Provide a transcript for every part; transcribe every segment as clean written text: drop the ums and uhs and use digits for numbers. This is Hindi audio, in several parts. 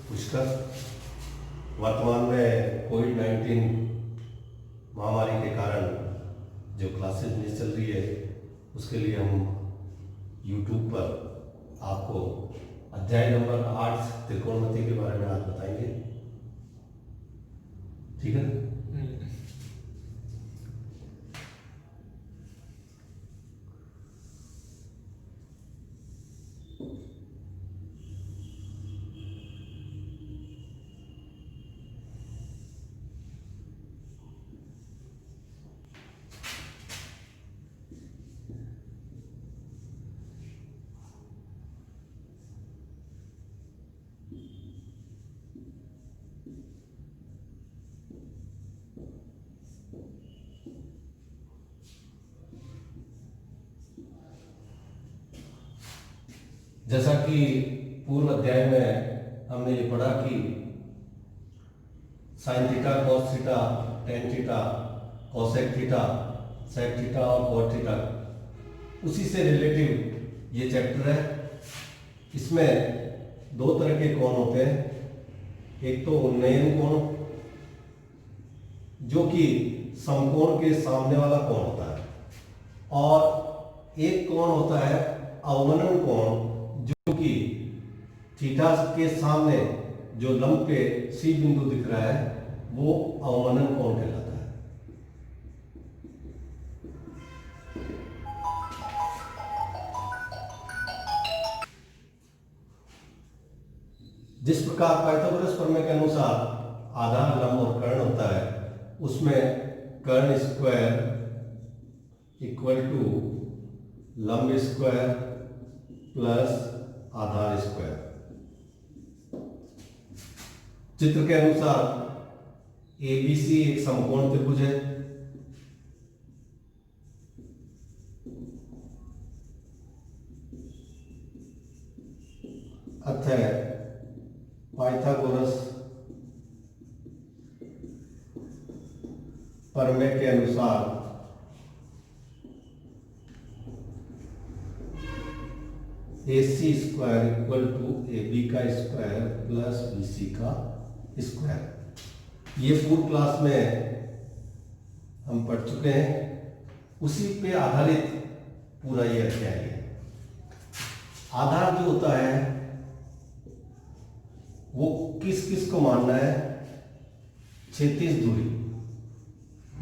पुष्कर। वर्तमान में कोविड-19 महामारी के कारण जो क्लासेज नहीं चल रही है, उसके लिए हम YouTube पर आपको अध्याय नंबर 8 त्रिकोणमिति के बारे में आज बताएंगे। ठीक है। जैसा कि पूर्व अध्याय में हमने ये पढ़ा कि sine theta, cos theta, tan theta, cosec theta, sec theta और कॉट थीटा, उसी से रिलेटिव ये चैप्टर है। इसमें दो तरह के कोण होते हैं। एक तो उन्नयन कोण, जो कि समकोण के सामने वाला कोण होता है, और एक कोण होता है अवमनन कोण, जो कि थीटा के सामने जो लंब पे सी बिंदु दिख रहा है वो अवमनन कोण कहलाता है। जिस प्रकार पाइथागोरस प्रमेय के अनुसार आधार, लंब और कर्ण होता है, उसमें कर्ण स्क्वायर इक्वल टू लंब स्क्वायर प्लस आधार स्क्वायर। चित्र के अनुसार ABC एक समकोण त्रिभुज है। अतः पाइथागोरस प्रमेय के अनुसार AC square equal to AB का स्क्वायर प्लस BC का स्क्वायर। ये पूर्व क्लास में हम पढ़ चुके हैं, उसी पे आधारित पूरा ये अध्याय है। आधार जो होता है वो किस किस को मानना है? क्षैतिज दूरी,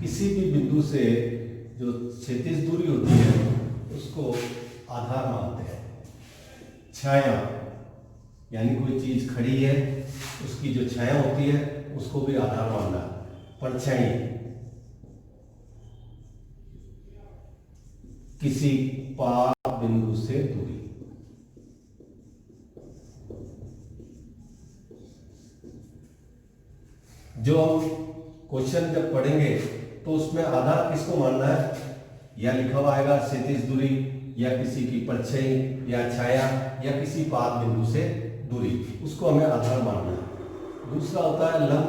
किसी भी बिंदु से जो क्षैतिज दूरी होती है उसको आधार मानते हैं। छाया, यानी कोई चीज खड़ी है उसकी जो छाया होती है उसको भी आधार मानना। परछाई, किसी पार बिंदु से दूरी। जो हम क्वेश्चन जब पढ़ेंगे तो उसमें आधार किसको मानना है, या लिखा हुआ आएगा क्षैतिज दूरी, या किसी की परछाई या छाया, या किसी पाद बिंदु से दूरी, उसको हमें आधार मानना है। दूसरा होता है लंब।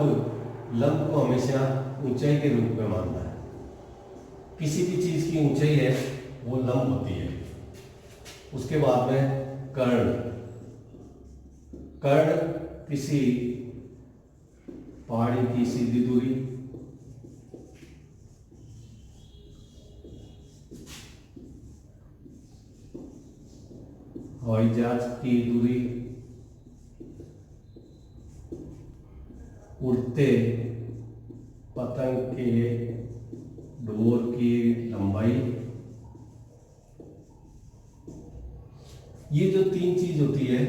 लंब को हमेशा ऊंचाई के रूप में मानना है। किसी भी चीज की ऊंचाई है वो लंब होती है। उसके बाद में कर्ण। कर्ण किसी पहाड़ी की सीधी दूरी, हवाई जहाज की दूरी, उड़ते पतंग के डोर की लंबाई। ये जो तीन चीज होती है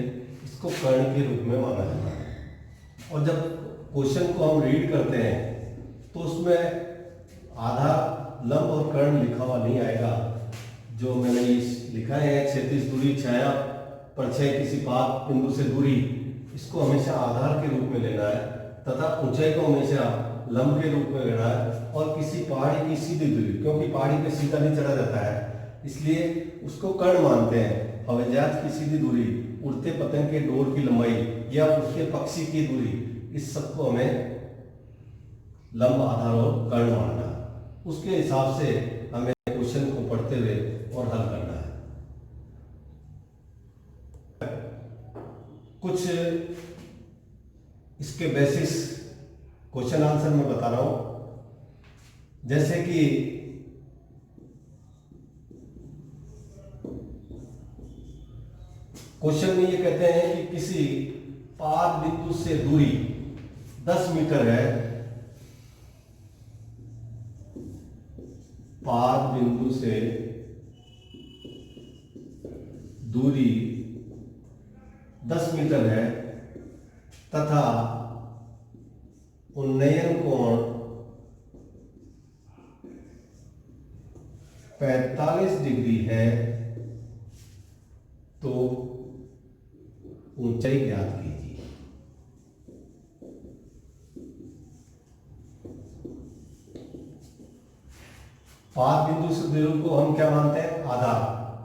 इसको कर्ण के रूप में माना जाता है। और जब क्वेश्चन को हम रीड करते हैं तो उसमें आधार, लंब और कर्ण लिखा हुआ नहीं आएगा। जो मैंने लिखा है क्षैतिज दूरी, छाया, परछाई, किसी पाद बिंदु से दूरी, इसको हमेशा आधार के रूप में लेना है, तथा ऊंचाई को हमेशा लंब के रूप में लेना है। और किसी पहाड़ी की सीधी दूरी, क्योंकि पहाड़ी पे सीधा नहीं चढ़ा जाता है इसलिए उसको कर्ण मानते हैं। हवाई जहाज की सीधी दूरी, उड़ते पतंग के डोर की लंबाई, या उसके पक्षी की दूरी, इस सबको हमें लंब, आधार और कर्ण मानना है। उसके हिसाब से हमें क्वेश्चन को पढ़ते हुए और हल करना है। कुछ इसके बेसिस क्वेश्चन आंसर मैं बता रहा हूं। जैसे कि क्वेश्चन में ये कहते हैं कि किसी पाद बिंदु से दूरी 10 मीटर है, पाद बिंदु से दूरी 10 मीटर है तथा उन्नयन कोण 45 डिग्री है, तो ऊंचाई ज्ञात कीजिए। पाद बिंदु से दूरी को हम क्या मानते हैं? आधार।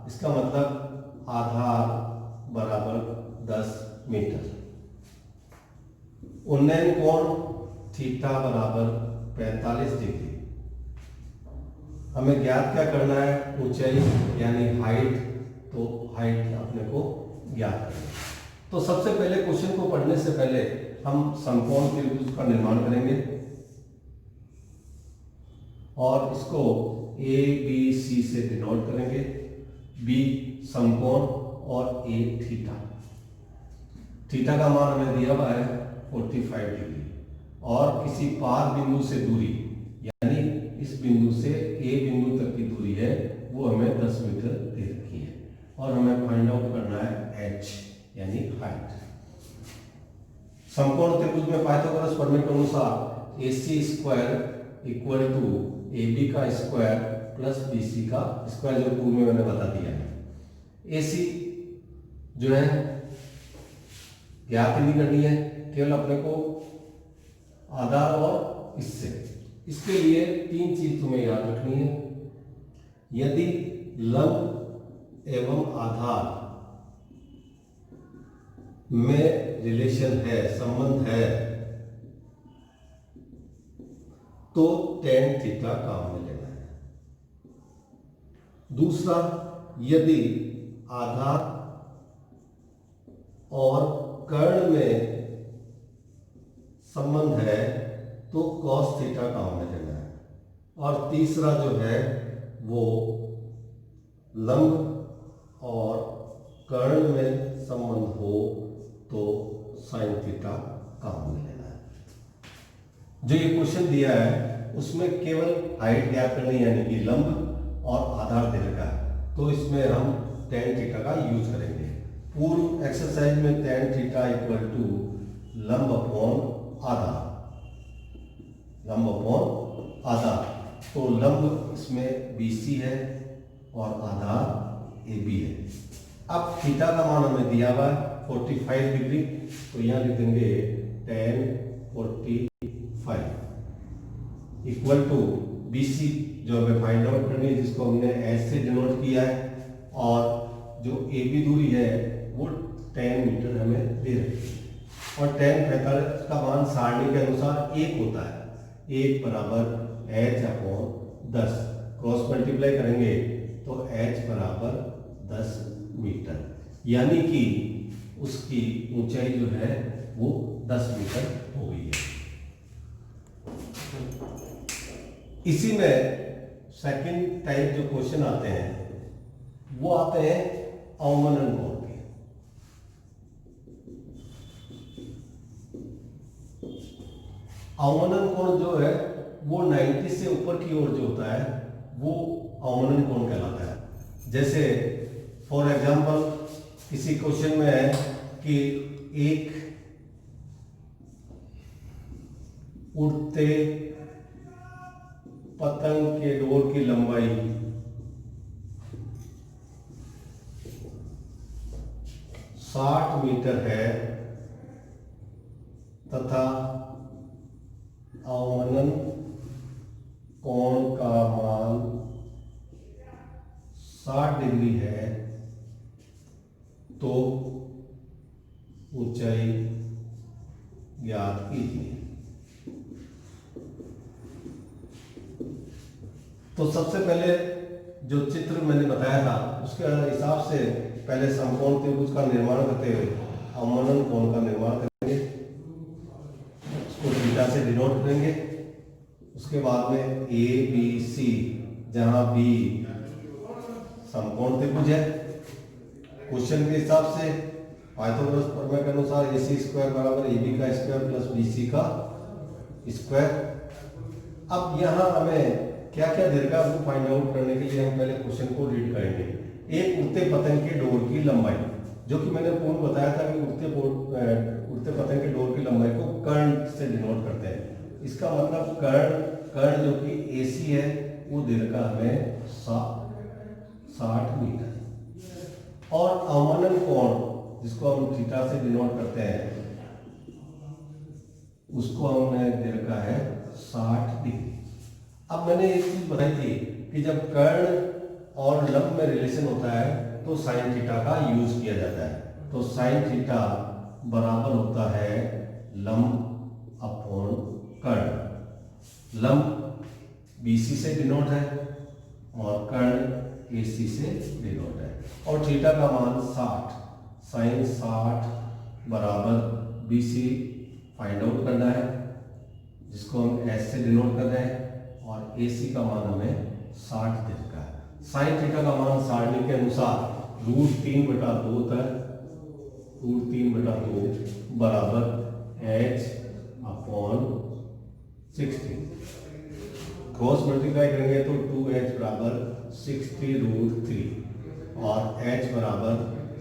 इसका मतलब आधार बराबर 10 मीटर। उन्नयन कोण थीटा बराबर 45 डिग्री। हमें ज्ञात क्या करना है? ऊंचाई यानी हाइट। तो हाइट अपने को ज्ञात करना है। तो सबसे पहले क्वेश्चन को पढ़ने से पहले हम समकोण त्रिभुज का निर्माण करेंगे और इसको ए बी सी से डिनोट करेंगे। बी समकोण और ए थीटा। थीटा का मान हमें दिया हुआ है 45 डिग्री और किसी पाद बिंदु से दूरी यानी इस बिंदु से ए बिंदु तक की दूरी है वो हमें 10 मीटर दे रखी है और हमें फाइंड आउट करना है एच यानी हाइट। समकोण त्रिभुज में पाइथागोरस प्रमेय के अनुसार AC square equal to AB का स्क्वायर प्लस BC का स्क्वायर, जो पूर्व में मैंने बता दिया है। AC जो है ज्ञात नहीं करनी है, केवल अपने को आधार और इसके लिए 3 चीज तुम्हें याद रखनी है। यदि लंब एवं आधार में रिलेशन है, संबंध है, तो tan थीटा काम में लेना है। दूसरा, यदि आधार और कर्ण में संबंध है तो cos थीटा काम में लेना है। और तीसरा जो है वो लंब और कर्ण में संबंध हो तो sin थीटा काम में लेना है। जो ये क्वेश्चन दिया है उसमें केवल हाइट ज्ञात करनी है, यानी कि लंब और आधार दे रखा है, तो इसमें हम tan थीटा का यूज करेंगे। पूर्व एक्सरसाइज में tan थीटा इक्वल टू लंब अपॉन आधार, लंब अपॉन आधार। तो लंब इसमें BC है और आधार AB है। अब थीटा का मान हमें दिया हुआ है 45 डिग्री, तो यहां लिख देंगे tan 45 इक्वल टू BC जो हमें फाइंड आउट करनी है, जिसको हमने S से डिनोट किया है, और जो AB दूरी है वो 10 मीटर हमें दे रखी है। और tan 45 का मान सारणी के अनुसार 1 होता है। 1 बराबर H अपॉन 10, क्रॉस मल्टीप्लाई करेंगे तो H बराबर 10 मीटर, यानी कि उसकी ऊंचाई जो है वो 10 मीटर हो गई है। इसी में सेकंड टाइप जो क्वेश्चन आते हैं वो आते हैं अवमनन कोण के। अवमनन कोण जो है वो 90 से ऊपर की ओर जो होता है वो अवमनन कोण कहलाता है। जैसे फॉर एग्जांपल किसी क्वेश्चन में है कि एक उड़ते पतंग के डोर की लंबाई 60 मीटर है तथा अवमनन कोण का मान 60 डिग्री है, तो ऊंचाई ज्ञात कीजिए। तो सबसे पहले जो चित्र मैंने बताया था उसके हिसाब से पहले समकोण त्रिभुज का निर्माण करते हुए अवमनन कोण का निर्माण करेंगे। से डिनोट करेंगे। उसके बाद में ए बी सी, जहां बी समकोण त्रिभुज है, क्वेश्चन के हिसाब से पाइथागोरस प्रमेय के अनुसार AC स्क्वायर बराबर AB का स्क्वायर प्लस BC का स्क्वायर। अब यहाँ हमें क्या क्या दीर्घा को फाइंड आउट करने के लिए हम पहले क्वेश्चन को रीड करेंगे। एक उड़ते पतंग के डोर की लंबाई, जो कि मैंने पूर्व बताया था कि उड़ते पतंग के डोर की लंबाई को कर्ण से डिनोट करते हैं। इसका मतलब कर्ण जो कि AC है वो दीर्घा हमें 60 मीटर, और अवमनन कोण जिसको हम थीटा से डिनोट करते हैं उसको हमने दीर्घा है 60 डिग्री। अब मैंने एक चीज बताई थी कि जब कर्ण और लंब में रिलेशन होता है तो साइन थीटा का यूज किया जाता है। तो साइन थीटा बराबर होता है लंब अपॉन कर्ण। लंब BC से डिनोट है और कर्ण AC से डिनोट है, और थीटा का मान 60, साइन 60 बराबर BC फाइंड आउट करना है, जिसको हम S से डिनोट कर रहे हैं, और AC का मान हमें 60 दे रखा है। साइन थीटा का मान सारणी के अनुसार √3/2 होता है। √3/2 बराबर H/60। क्रॉस मल्टीप्लाई करेंगे तो 2H बराबर 60√3 और H बराबर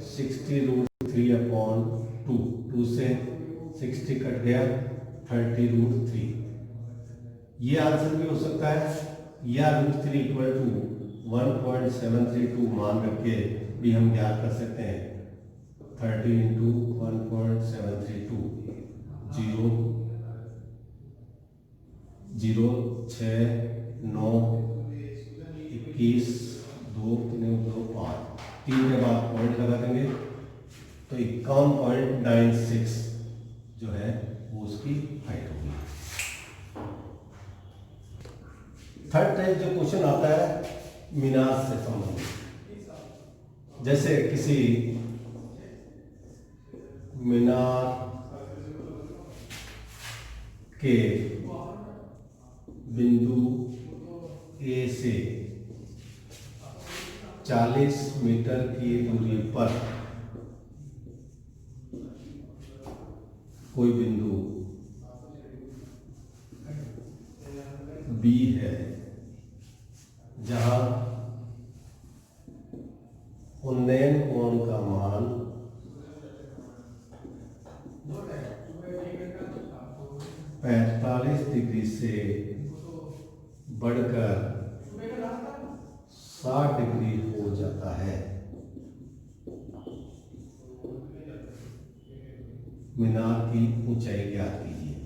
60√3/2। 2 से 60 कट गया, 30√3। ये आंसर भी हो सकता है, या √3 = 1.732 मान रख के भी हम ज्ञात कर सकते हैं। 30 × 1.732 0 0 6 9 21 2 3 2 5 3 के बाद पॉइंट लगा देंगे तो 51.96 जो है वो उसकी हाइट होगी। थर्ड टाइप जो क्वेश्चन आता है मीनार से संबंधित, जैसे किसी मीनार के बिंदु A से 40 मीटर की दूरी पर कोई बिंदु B है, जहां उन्नयन कोण का मान 45 डिग्री से बढ़कर 60 डिग्री हो जाता है। मीनार की ऊंचाई ज्ञात कीजिए।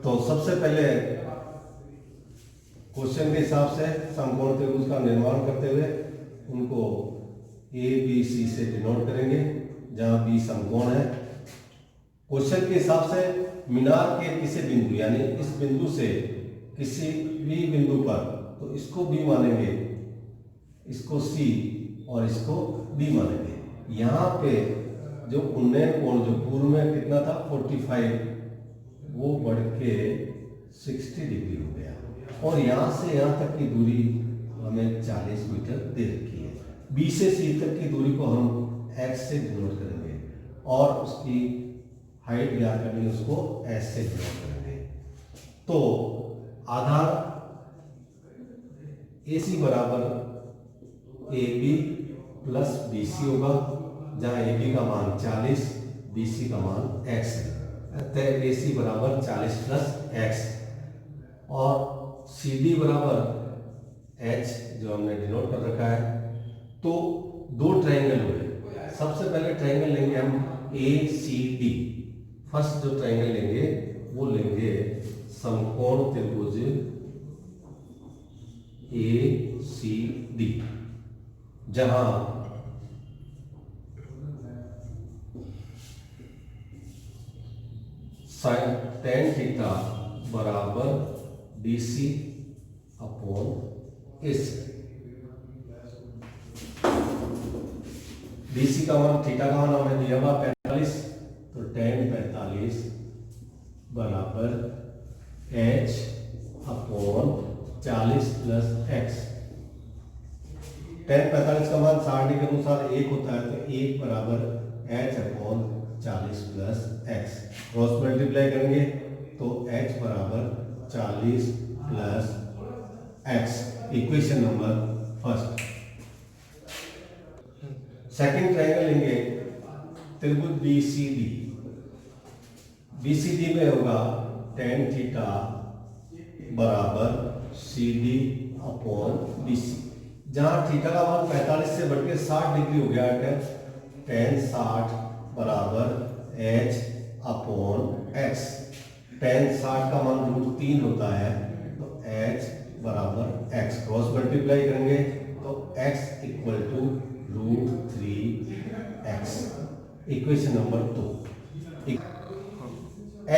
तो सबसे पहले क्वेश्चन के हिसाब से समकोण त्रिभुज का निर्माण करते हुए उनको ABC से डिनोट करेंगे, जहां B समकोण है। क्वेश्चन के हिसाब से मीनार के किसी बिंदु, यानी इस बिंदु से किसी भी बिंदु पर, तो इसको B मानेंगे, इसको C और इसको D मानेंगे। यहाँ पे जो उन्नयन कोण जो पूर्व में कितना था 45, वो बढ़ के 60 डिग्री हो गया, और यहाँ से यहाँ तक की दूरी हमें 40 मीटर दे रखी है। B से C तक की दूरी को हम X से डिनोट करेंगे, और उसकी हाइट ज्ञात करनी, उसको S से डिनोट करेंगे। तो आधार AC बराबर AB प्लस BC होगा, जहाँ AB का मान 40, BC का मान X है। AC बराबर 40 प्लस X, और CD बराबर H जो हमने डिनोट कर रखा है। तो दो ट्रायंगल हुए। सबसे पहले ट्रायंगल लेंगे हम ACD। फर्स्ट जो ट्रायंगल लेंगे वो लेंगे समकोण त्रिभुज ACD, जहां tan थीटा बराबर DC अपॉन AC। इसका मान थीटा का मान हमें दिया हुआ 45, तो tan 45 बराबर h upon 40 plus x। tan 45 का मान 60 के अनुसार 1 होता है, तो 1 बराबर h upon 40 plus x। Cross multiply करेंगे तो h बराबर 40 plus x। Equation number first. Second triangle लेंगे, त्रिभुज BCD। BCD में होगा tan थीटा बराबर CD अपॉन BC। जहां थीटा का मान 45 से बढ़ के 60 डिग्री हो गया है, tan 60 बराबर h अपॉन x। tan 60 का मान √3 होता है, तो h बराबर x। क्रॉस मल्टीप्लाई करेंगे तो x equal to √3x। Equation number 2।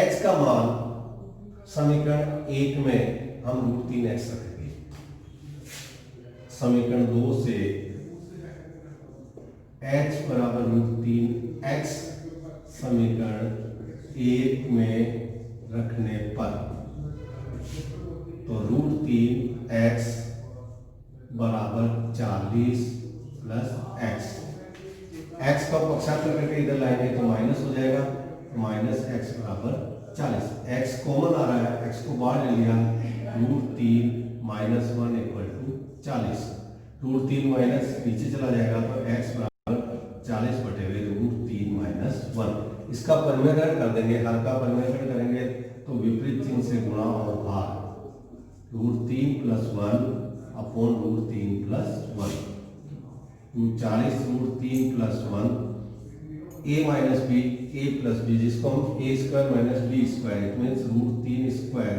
h का मान समीकरण 1 में हम √3x रखेंगे। समीकरण 2 से h बराबर √3x समीकरण 1 में रखने पर, तो √3x बराबर 40 प्लस x। x का पक्षांतर करके इधर लाएंगे तो माइनस हो जाएगा, माइनस x बराबर 40। x कॉमन आ रहा है, x को बाहर ले लिया, √3 माइनस 1 इक्वल टू 40। √3 माइनस नीचे चला जाएगा, तो x बराबर 40 बटे हुए √3 माइनस 1। इसका परिमेयकरण कर देंगे, हर का परिमेयकरण करेंगे तो विपरीत चिन्ह से गुणा और भाग, √3 plus 1 upon √3 plus 1। 40 √3 plus 1 a minus B, a plus B, जिसको हम a square minus B square, it means √3 square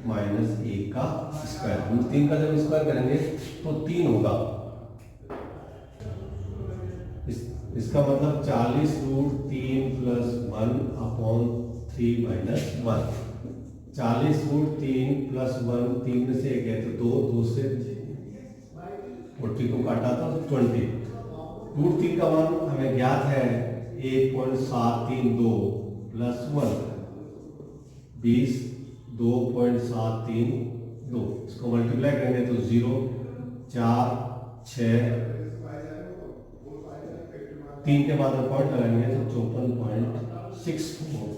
minus a का स्क्वायर। √3 का जब स्क्वायर करेंगे तो 3 होगा। इसका मतलब 40 √3 प्लस 1 अपॉन 3 माइनस 1। 40 √3 प्लस 1, 3 में से 1 है तो 2 से 40 को काटा था तो 20। √3 का मान हमें ज्ञात है 1.732 प्लस 1 20, 2.732। इसको मल्टीप्लाई करेंगे तो 0, 4, 6, 3 के बाद में पॉइंट लगाएंगे तो 54.64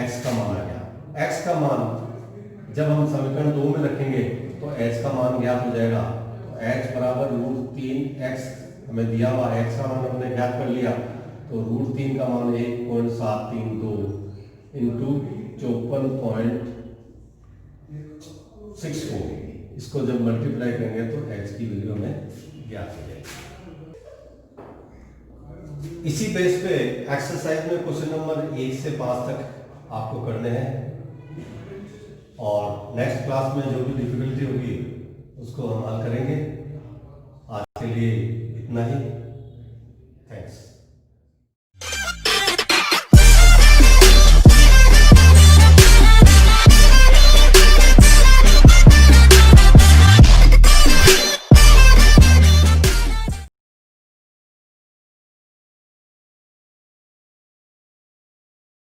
x का मान आ गया। x का मान जब हम समीकरण 2 में रखेंगे तो h का मान ज्ञात हो जाएगा। तो h बराबर √3x हमें दिया हुआ, x का मान हमने ज्ञात कर लिया, तो √3 का मान 1.732 इंटू 54.64। इसको जब मल्टीप्लाई करेंगे तो h की वैल्यू हमें ज्ञात हो जाएगी। इसी बेस पे एक्सरसाइज में क्वेश्चन नंबर 1 से 5 तक आपको करने हैं, और नेक्स्ट क्लास में जो भी डिफिकल्टी होगी उसको हम हल करेंगे। आज के लिए इतना ही।